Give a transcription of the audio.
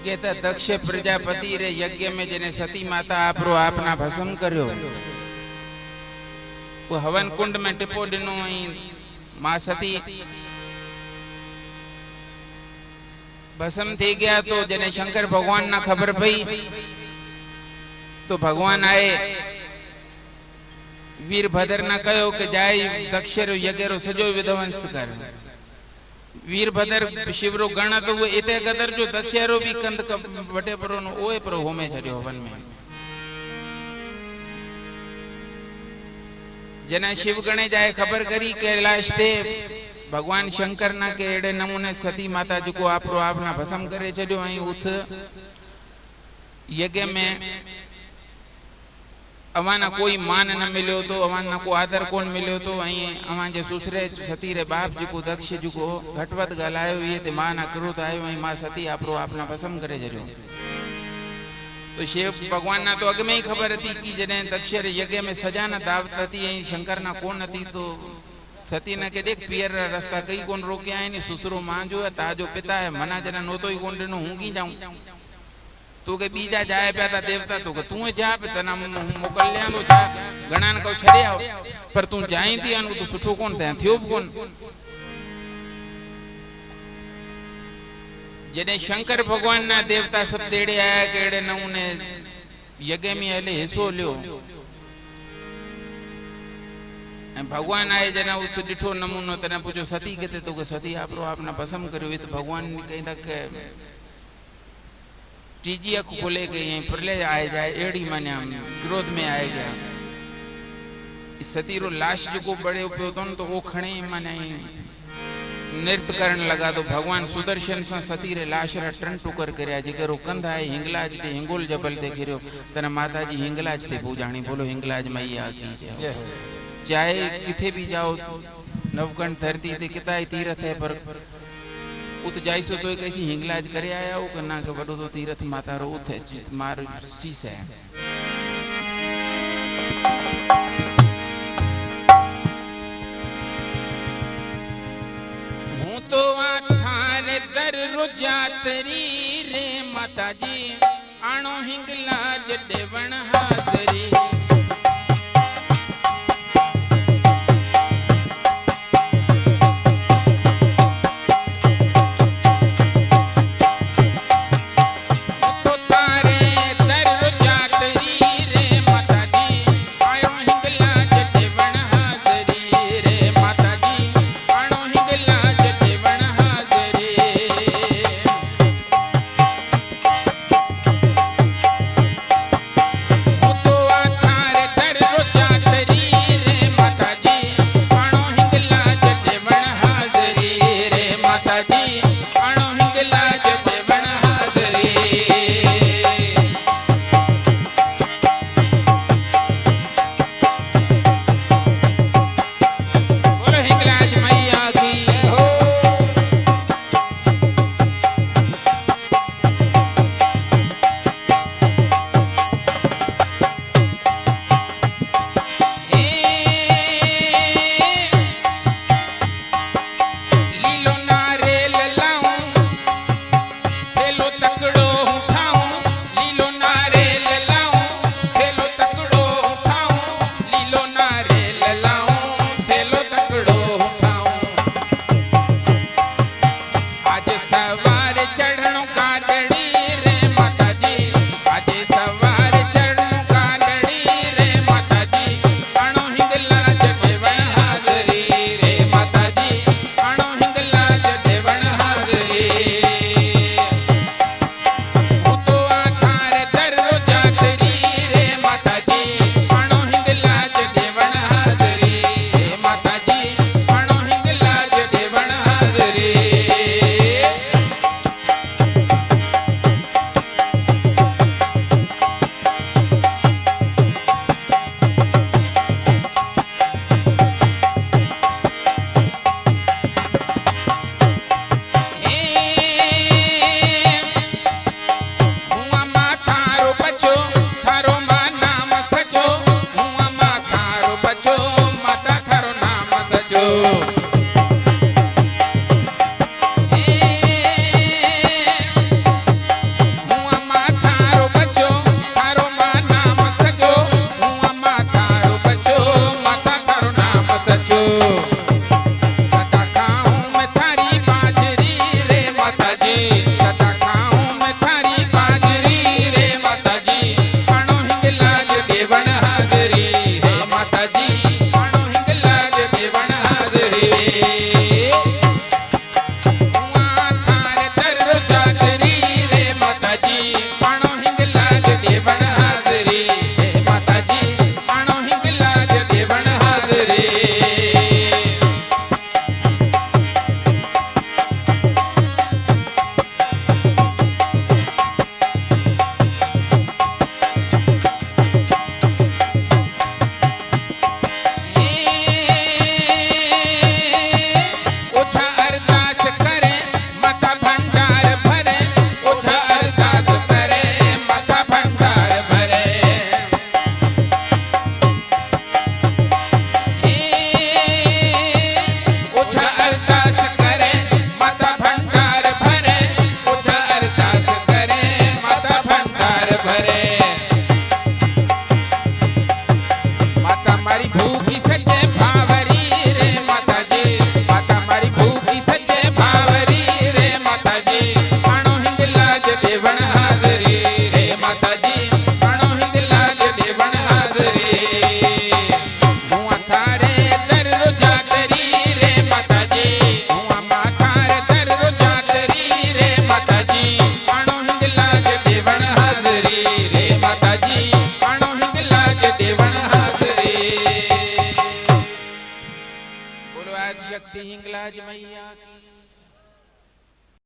कहता दक्ष प्रजापति रे यज्ञ में जने सती माता आपरो आपना भस्म कर्यो वो हवन कुंड में टिपो दिनो मां सती भस्म थी गया। तो जने शंकर भगवान ना खबर पई तो भगवान आए वीरभद्र ना कहो कि जाय दक्ष रो यज्ञ रो सजो विध्वंस कर। वीरभद्र शिवरो गण तो वो इते गदर जो दक्ष रो भी कंद बटे परो नो ओए पर होमे छड्यो हवन में। जना शिव गणे जाए खबर करी कैलाश ते भगवान शंकर ना के एड़े नमूने सती माता जो आपरो आपना भस्म करे छड्यो। आई उथ यज्ञ में अवाना कोई मान न मिलो तो अवाना को आदर कोन मिलो तो आई अवान जे सुसरे सती रे बाप जो दक्ष जो घटवत गलायो ये ते मां ना क्रोध आयो आई मां सती आपरो आपना भस्म करे छड्यो। तो शिव भगवान ना तो अग में ही खबर थी कि जने दक्ष रे यज्ञ में सजा ना दावत थी आई शंकर ना कोन थी। तो सती ने के देख पियर रास्ता कई कोन रोके आए नी सुसरो मां जो है ताजो पिता है मना जना नो तो ही कोन दिनो हूंगी जाऊं तो के बीजा जाए पे था देवता तो के तू जा पे तना मोकल्या नो जा गणान को छड़े आओ पर तू जाई थी अनु तो सुठो कोन थे थियो कोन। जने शंकर भगवान ना देवता सब तेड़े आया केड़े नमूने यज्ञ में हले हिस्सो लियो भगवान आए जना उस डिठो नमूनो तना पूछो सती कहते तो के सती आपरो आपना भस्म करियो। इस भगवान ने कहीं तक तीजी अख खोले गई प्रलय आए जाए एड़ी माने क्रोध में आए गया। इस सती रो लाश जो बड़े उपयो तो वो खणे माने नृत्य करने लगा। तो भगवान सुदर्शन से सती रे लाश रा टन टुकर करया जेकरो कंध आए हिंगलाज ते हिंगोल जबल ते गिरो तना माता जी हिंगलाज ते पूजाणी बोलो हिंगलाज मैया की जय। चाहे किथे भी जाओ नवकंठ धरती ते किताई तीर्थ है पर उत जाइसो तो कैसी हिंगलाज करे आया हो करना के बड़ो तो तीर्थ माता रो उत है मार शीश है। हूं तो आठार दर रुजातरी रे माता जी आणो हिंगलाज देवण हाजरी। तो नाच